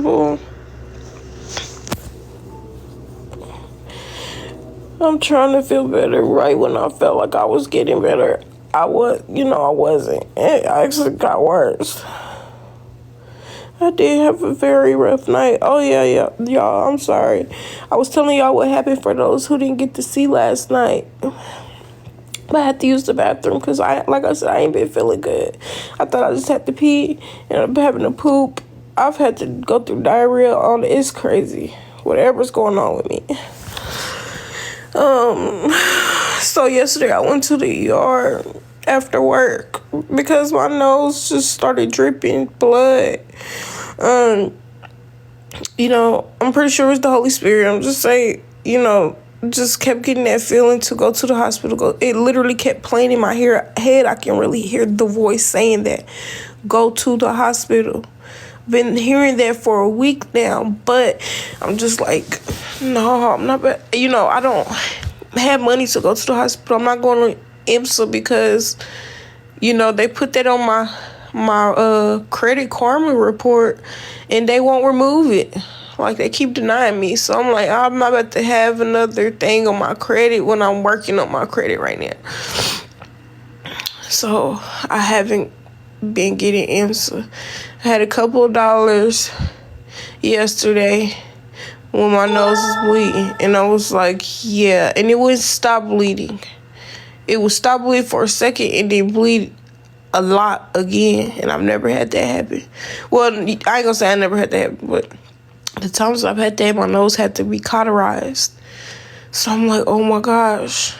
Well, I'm trying to feel better. Right when I felt like I was getting better, I wasn't. It actually got worse. I did have a very rough night. Oh, yeah, y'all, I'm sorry. I was telling y'all what happened for those who didn't get to see last night. But I had to use the bathroom because, like I said, I ain't been feeling good. I thought I just had to pee, and I'm having to poop. I've had to go through diarrhea. It's crazy. Whatever's going on with me. So yesterday I went to the ER after work because my nose just started dripping blood. I'm pretty sure it's the Holy Spirit. I'm just saying, just kept getting that feeling to go to the hospital. It literally kept playing in my head. I can really hear the voice saying that, go to the hospital. Been hearing that for a week now, but I'm just like, no, I'm not. I don't have money to go to the hospital. I'm not going to IMSA because, they put that on my Credit Karma report, and they won't remove it. Like, they keep denying me. So I'm like, I'm not about to have another thing on my credit when I'm working on my credit right now. So I haven't been getting IMSA. I had a couple of dollars yesterday when my nose was bleeding, and I was like, yeah, and it wouldn't stop bleeding. It would stop bleeding for a second and then bleed a lot again, and I've never had that happen. Well, I ain't gonna say I never had that happen, but the times I've had that, my nose had to be cauterized. So I'm like, oh my gosh.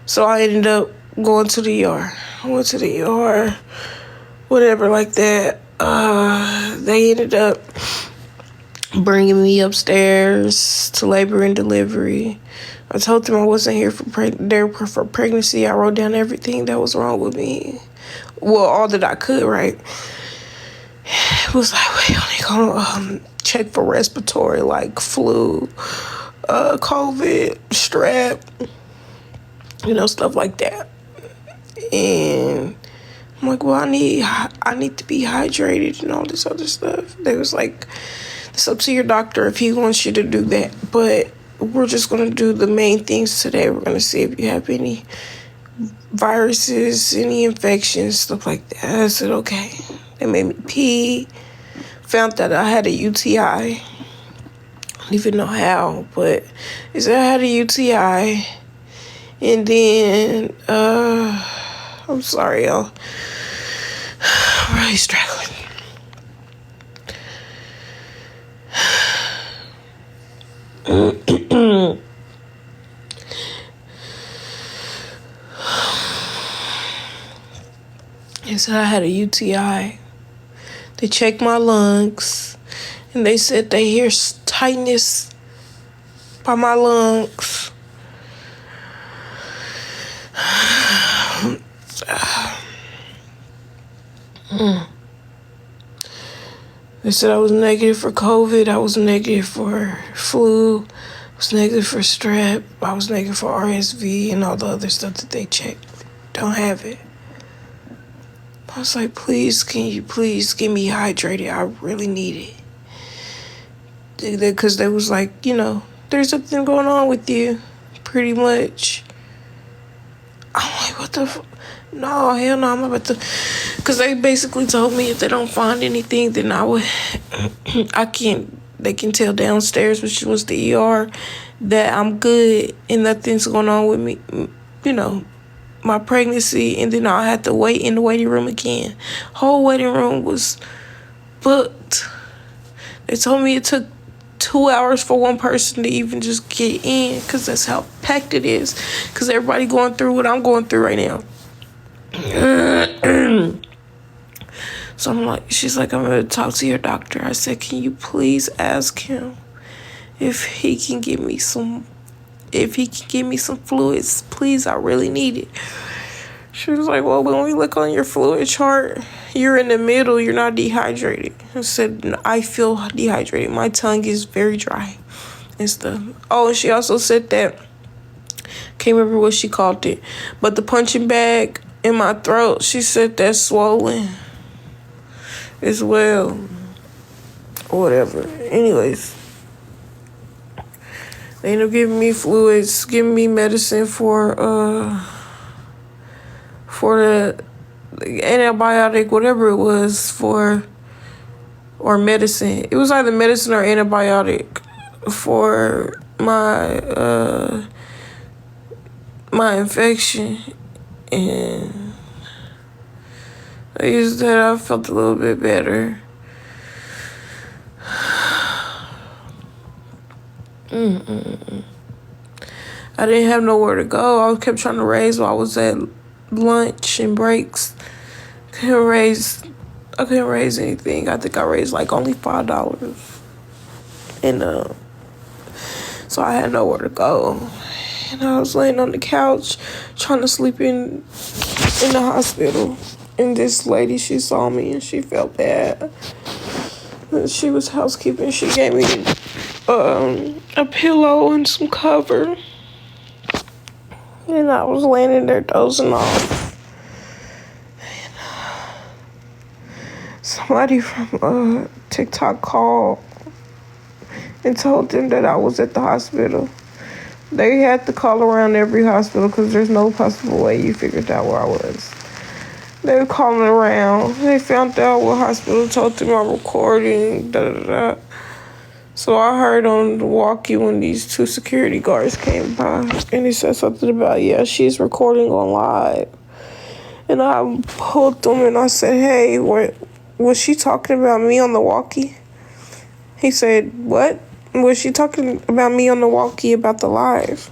So I ended up going to the ER. I went to the ER, whatever like that. They ended up bringing me upstairs to labor and delivery. I told them I wasn't here for pregnancy. I wrote down everything that was wrong with me. Well, all that I could, right? It was like, we only gonna check for respiratory, like flu, COVID, strep, stuff like that. And I'm like, well, I need to be hydrated and all this other stuff. They was like, it's up to your doctor if he wants you to do that. But we're just going to do the main things today. We're going to see if you have any viruses, any infections, stuff like that. I said, okay. They made me pee. Found that I had a UTI. I don't even know how, but they said I had a UTI. And then, I'm sorry, y'all. I'm really struggling. They said I had a UTI. They checked my lungs, and they said they hear tightness by my lungs. They said I was negative for COVID. I was negative for flu. I was negative for strep. I was negative for RSV and all the other stuff that they checked. Don't have it. I was like, please, can you please get me hydrated? I really need it. Because they was like, there's something going on with you, pretty much. I'm like, what the no, hell no, I'm not about to. Because they basically told me if they don't find anything, then they can tell downstairs, which was the ER, that I'm good and nothing's going on with me, my pregnancy, and then I'll have to wait in the waiting room again. Whole waiting room was booked. They told me it took 2 hours for one person to even just get in, because that's how packed it is, because everybody going through what I'm going through right now. So she's like, I'm going to talk to your doctor. I said, can you please ask him if he can give me some fluids, please, I really need it. She was like, well, when we look on your fluid chart, you're in the middle, you're not dehydrated. I said, no, I feel dehydrated. My tongue is very dry and stuff. Oh, and she also said that, can't remember what she called it, but the punching bag in my throat, she said that's swollen as well. whatever. Anyways, they ended up giving me fluids, giving me medicine for the antibiotic, whatever it was for, or medicine. It was either medicine or antibiotic for my infection, and I used that. I felt a little bit better. I didn't have nowhere to go. I kept trying to raise while I was at lunch and breaks. I couldn't raise anything. I think I raised like only $5, and so I had nowhere to go. And I was laying on the couch trying to sleep in the hospital. And this lady, she saw me and she felt bad. And she was housekeeping. She gave me a pillow and some cover. And I was laying in there dozing off. And somebody from TikTok called and told them that I was at the hospital. They had to call around every hospital because there's no possible way you figured out where I was. They were calling around. They found out what hospital, told them I'm recording, da-da-da. So I heard on the walkie when these two security guards came by, and he said something about, yeah, she's recording on live. And I pulled them and I said, hey, was she talking about me on the walkie? He said, what? Was she talking about me on the walkie about the live?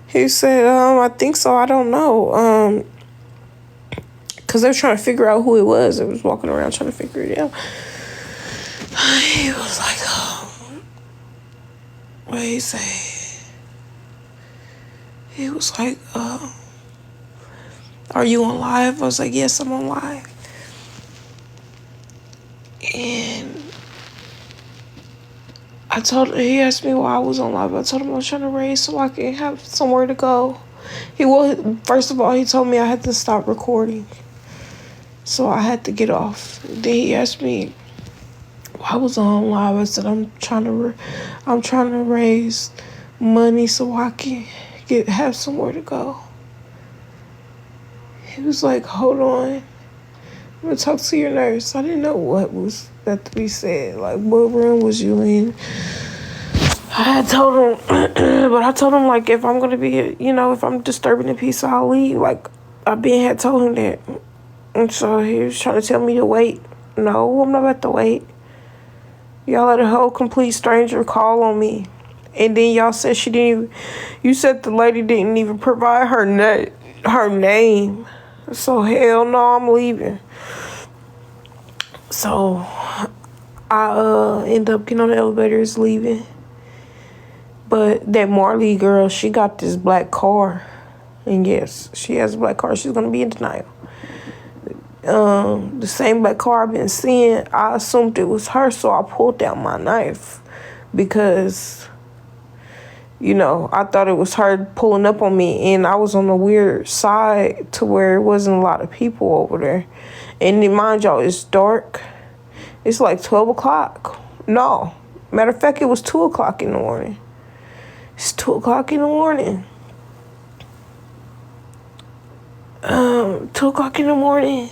He said, I think so. I don't know. Because they were trying to figure out who it was. It was walking around trying to figure it out. He was like, what did he say? He was like, are you on live? I was like, yes, I'm on live. And he asked me why I was on live. I told him I was trying to raise so I can have somewhere to go. First of all, he told me I had to stop recording. So I had to get off. Then he asked me why I was on live. I said, I'm trying to raise money so I can have somewhere to go. He was like, hold on. I'm going to talk to your nurse. I didn't know what was that to be said. Like, what room was you in? I had told him, but I told him, like, if I'm going to be, if I'm disturbing the peace, I'll leave. Like, I had told him that. And so he was trying to tell me to wait. No, I'm not about to wait. Y'all let a whole complete stranger call on me. And then y'all said you said the lady didn't even provide her name. So hell no, I'm leaving. So I end up getting on the elevators, leaving. But that Marley girl, she got this black car. And yes, she has a black car. She's going to be in denial. The same black car I've been seeing, I assumed it was her, so I pulled out my knife because, I thought it was her pulling up on me, and I was on the weird side to where it wasn't a lot of people over there. And mind y'all, it's dark. It's like 12 o'clock. No. Matter of fact, it was 2 o'clock in the morning. It's 2 o'clock in the morning. 2 o'clock in the morning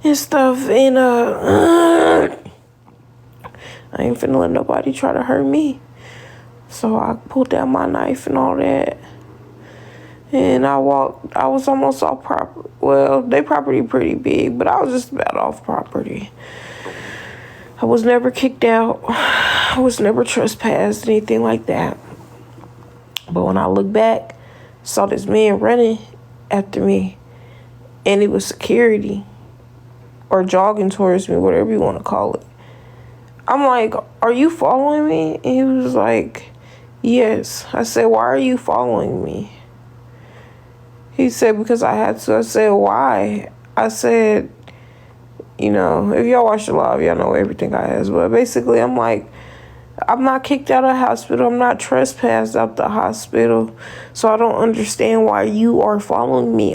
and stuff. And I ain't finna let nobody try to hurt me. So I pulled out my knife and all that. And I was almost off property. Well, they property pretty big, but I was just about off property. I was never kicked out. I was never trespassed, anything like that. But when I look back, saw this man running after me. And it was security. Or jogging towards me, whatever you want to call it. I'm like, are you following me? And he was like, yes. I said, why are you following me? He said, because I had to. I said, why? I said, if y'all watch the live, y'all know everything I asked. But basically, I'm like, I'm not kicked out of the hospital. I'm not trespassed out the hospital. So I don't understand why you are following me.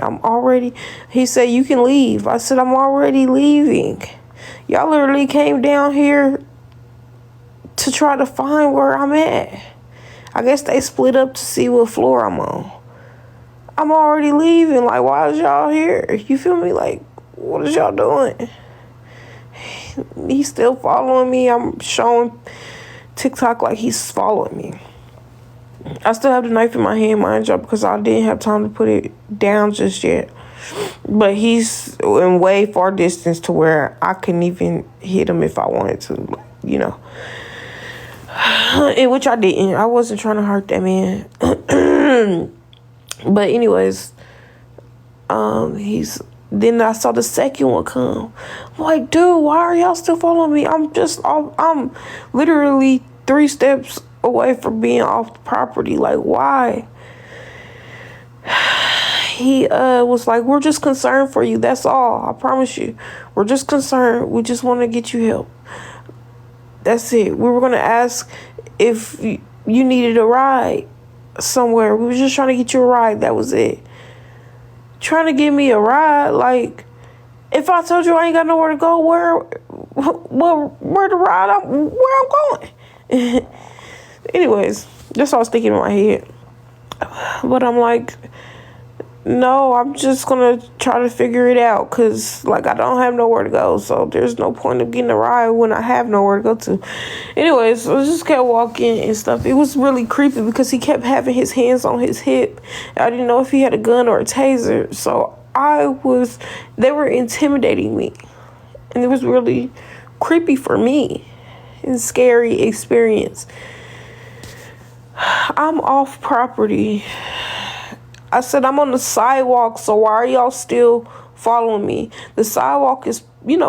He said, you can leave. I said, I'm already leaving. Y'all literally came down here to try to find where I'm at. I guess they split up to see what floor I'm on. I'm already leaving. Like, why is y'all here? You feel me? Like, what is y'all doing? He's still following me. I'm showing TikTok like he's following me. I still have the knife in my hand, mind you, because I didn't have time to put it down just yet. But he's in way far distance to where I couldn't even hit him if I wanted to, you know. In which I didn't. I wasn't trying to hurt that man. But anyways, then I saw the second one come. I'm like, dude, why are y'all still following me? I'm literally 3 steps away from being off the property. Like, why? He was like, we're just concerned for you. That's all. I promise you. We're just concerned. We just want to get you help. That's it. We were going to ask if you needed a ride somewhere. We were just trying to get you a ride. That was it. Trying to give me a ride? Like, if I told you I ain't got nowhere to go, where to ride? Where I'm going? Anyways, that's what I was thinking in my head. But I'm like, no, I'm just going to try to figure it out because, like, I don't have nowhere to go. So there's no point of getting a ride when I have nowhere to go to. Anyways, so I just kept walking and stuff. It was really creepy because he kept having his hands on his hip. I didn't know if he had a gun or a taser. So they were intimidating me. And it was really creepy for me and scary experience. I'm off property. I said, I'm on the sidewalk, so why are y'all still following me? The sidewalk is,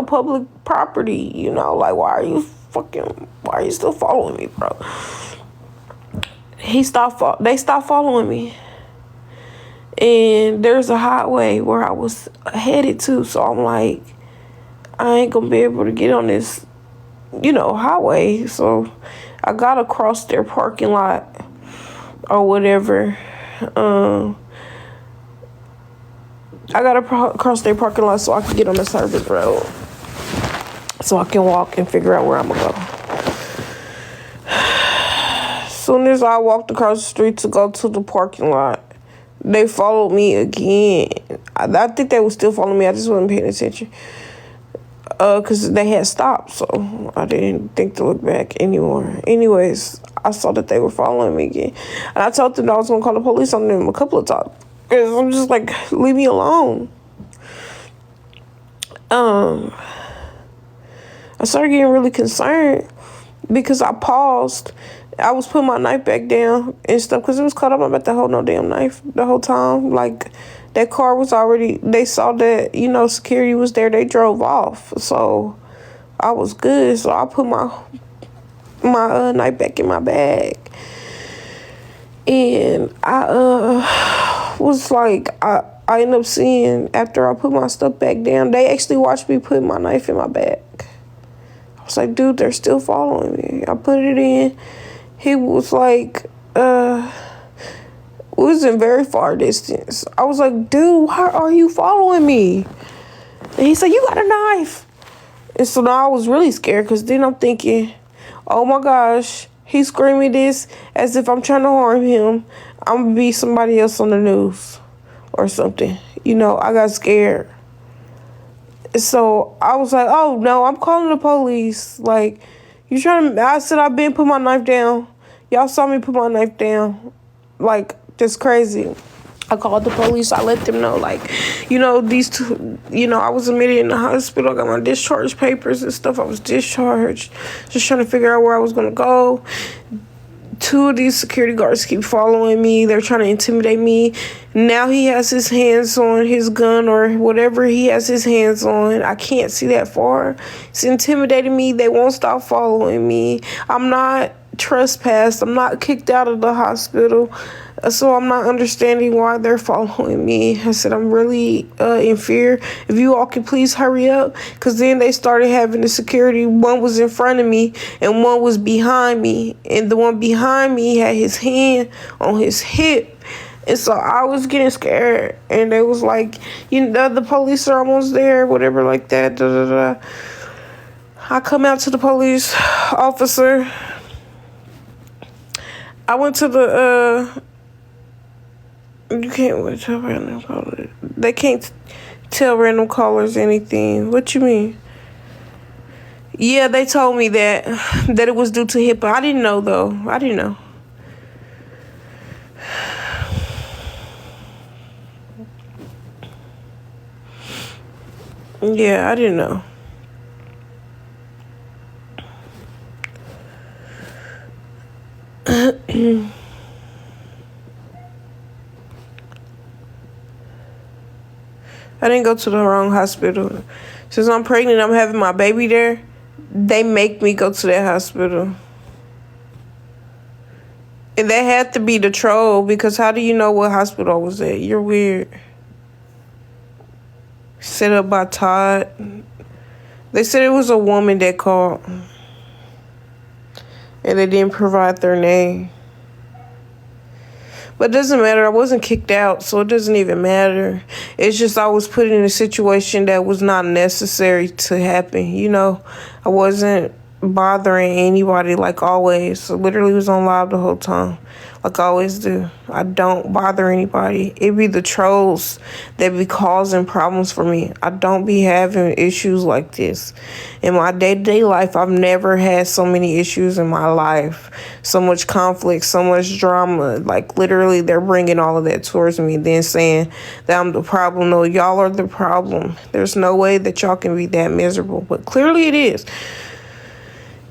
public property, like, why are you still following me, bro? They stopped following me. And there's a highway where I was headed to, so I'm like, I ain't gonna be able to get on this, highway. So I gotta cross their parking lot or whatever. I gotta cross their parking lot so I can get on the service road. So I can walk and figure out where I'm gonna go. As soon as I walked across the street to go to the parking lot, they followed me again. I think they were still following me. I just wasn't paying attention. Because they had stopped, so I didn't think to look back anymore. Anyways, I saw that they were following me again. And I told them that I was going to call the police on them a couple of times. Because I'm just like, leave me alone. I started getting really concerned because I paused. I was putting my knife back down and stuff because it was caught up. I'm about to hold no damn knife the whole time. Like, that car was already, they saw that, security was there. They drove off. So I was good. So I put my knife back in my bag. And I was like, I ended up seeing, after I put my stuff back down, they actually watched me put my knife in my bag. I was like, dude, they're still following me. I put it in. He was like, it was in very far distance. I was like, dude, why are you following me? And he said, you got a knife. And so now I was really scared because then I'm thinking, oh my gosh, he's screaming this as if I'm trying to harm him. I'm going to be somebody else on the news or something. I got scared. So I was like, oh no, I'm calling the police. Like, I said, I've been put my knife down. Y'all saw me put my knife down. Like, just crazy. I called the police. I let them know, like, these two, I was admitted in the hospital. I got my discharge papers and stuff. I was discharged. Just trying to figure out where I was going to go. 2 of these security guards keep following me. They're trying to intimidate me. Now he has his hands on his gun or whatever he has his hands on. I can't see that far. It's intimidating me. They won't stop following me. I'm not trespassed. I'm not kicked out of the hospital. So I'm not understanding why they're following me. I said, I'm really in fear. If you all can please hurry up. Because then they started having the security. One was in front of me and one was behind me. And the one behind me had his hand on his hip. And so I was getting scared. And they was like, the police are almost there, whatever like that. I come out to the police officer. I went to the, you can't tell random callers. They can't tell random callers anything. What you mean? Yeah, they told me that it was due to HIPAA. I didn't know, though. I didn't know. Yeah, I didn't know. I didn't go to the wrong hospital. Since I'm pregnant, I'm having my baby there. They make me go to that hospital. And that had to be the troll, because how do you know what hospital I was at? You're weird. Set up by Todd. They said it was a woman that called. And they didn't provide their name. But it doesn't matter. I wasn't kicked out, so it doesn't even matter. It's just I was put in a situation that was not necessary to happen. You know, I wasn't bothering anybody like always. I literally was on live the whole time, like I always do. I don't bother anybody. It be the trolls that be causing problems for me. I don't be having issues like this. In my day-to-day life, I've never had so many issues in my life. So much conflict, so much drama. Like, literally, they're bringing all of that towards me, then saying that I'm the problem. No, y'all are the problem. There's no way that y'all can be that miserable. But clearly it is.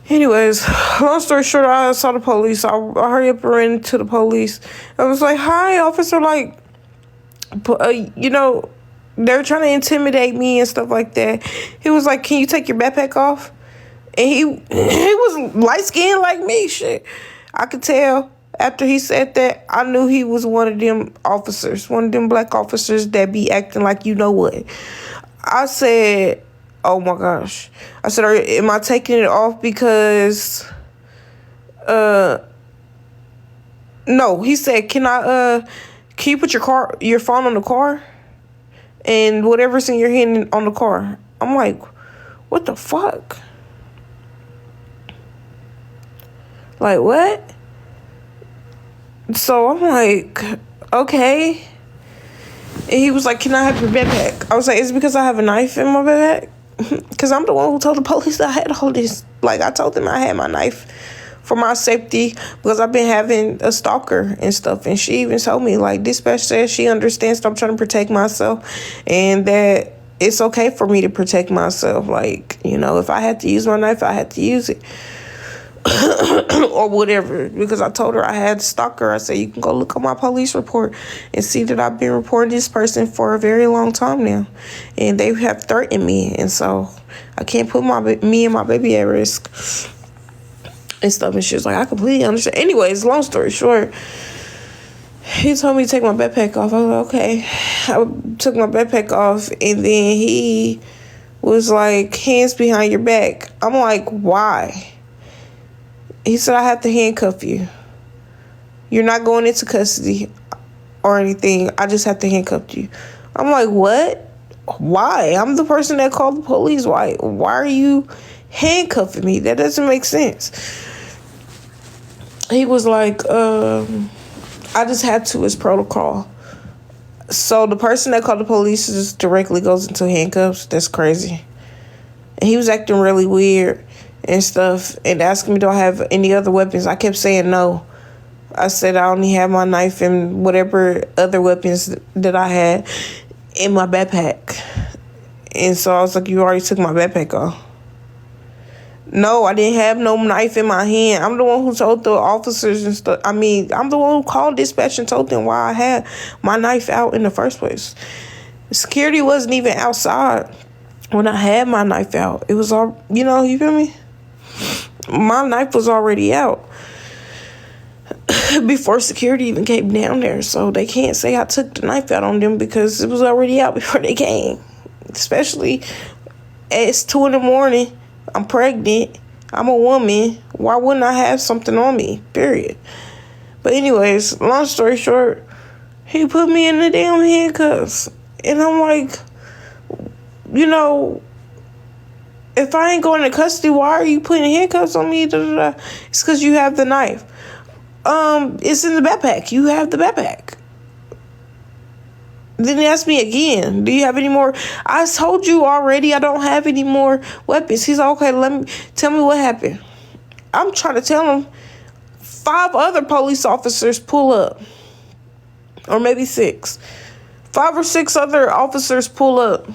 Anyways, long story short, I saw the police. I hurry up and ran to the police. I was like, hi, officer. Like, you know, they were trying to intimidate me and stuff like that. He was like, can you take your backpack off? And he was light-skinned like me. Shit. I could tell after he said that. I knew he was one of them officers, one of them black officers that be acting like you know what. I said, oh my gosh. I said, am I taking it off because, no. He said, can you put your phone on the car? And whatever's in your hand on the car. I'm like, what the fuck? Like, what? So I'm like, okay. And he was like, can I have your backpack? I was like, is it because I have a knife in my backpack? Because I'm the one who told the police I had all this. Like, I told them I had my knife for my safety because I've been having a stalker and stuff. And she even told me, like, dispatch says she understands that I'm trying to protect myself and that it's okay for me to protect myself. Like, you know, if I had to use my knife, I had to use it. Or whatever, because I told her I had a stalker. I said, you can go look at my police report and see that I've been reporting this person for a very long time now, and they have threatened me, and so I can't put me and my baby at risk and stuff. And she was like, I completely understand. Anyways, long story short, he told me to take my backpack off. I was like, okay. I took my backpack off, and then he was like, hands behind your back. I'm like, why? He said, I have to handcuff you. You're not going into custody or anything. I just have to handcuff you. I'm like, what? Why? I'm the person that called the police. Why are you handcuffing me? That doesn't make sense. He was like, I just had to. It's protocol. So the person that called the police just directly goes into handcuffs. That's crazy. And he was acting really weird and stuff, and asking me, do I have any other weapons? I kept saying no. I said I only have my knife and whatever other weapons that I had in my backpack. And so I was like, you already took my backpack off. No, I didn't have no knife in my hand. I'm the one who told the officers and stuff. I'm the one who called dispatch and told them why I had my knife out in the first place. Security wasn't even outside when I had my knife out. It was all, you feel me? My knife was already out before security even came down there. So they can't say I took the knife out on them because it was already out before they came. Especially it's 2 a.m. I'm pregnant. I'm a woman. Why wouldn't I have something on me? Period. But anyways, long story short, he put me in the damn handcuffs. And I'm like, if I ain't going to custody, why are you putting handcuffs on me? It's because you have the knife. It's in the backpack. You have the backpack. Then he asked me again, do you have any more? I told you already I don't have any more weapons. He's like, okay, tell me what happened. I'm trying to tell him. 5 other police officers pull up. Or maybe 6. 5 or 6 other officers pull up.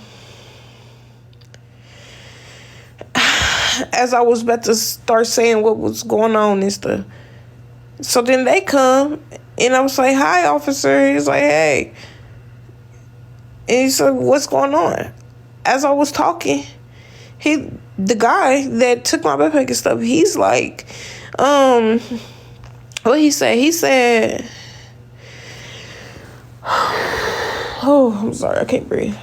As I was about to start saying what was going on and stuff. So then they come, and I was like, hi, officer. He's like, hey. And he said, what's going on? As I was talking, the guy that took my backpack and stuff, he's like, what he said? He said, oh, I'm sorry, I can't breathe.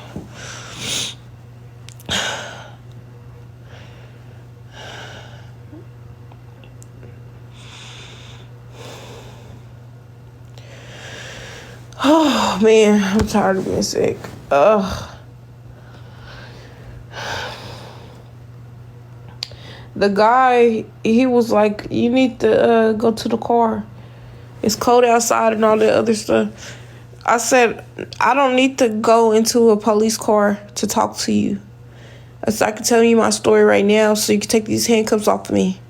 Oh, man, I'm tired of being sick. Ugh. The guy, he was like, you need to go to the car. It's cold outside and all that other stuff. I said, I don't need to go into a police car to talk to you. I said, I can tell you my story right now so you can take these handcuffs off of me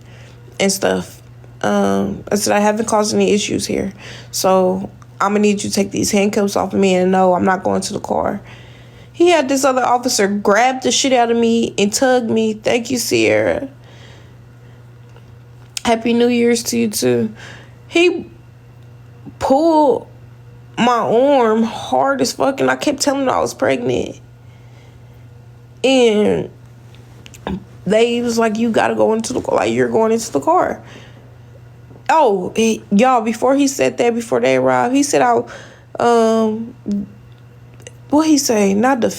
and stuff. I said, I haven't caused any issues here. So I'm going to need you to take these handcuffs off of me, and no, I'm not going to the car. He had this other officer grab the shit out of me and tug me. Thank you, Sierra. Happy New Year's to you, too. He pulled my arm hard as fuck, and I kept telling him I was pregnant. And they was like, you got to go into the car. Like, you're going into the car. Oh, y'all, before he said that, before they arrived, he said, what he say? Not the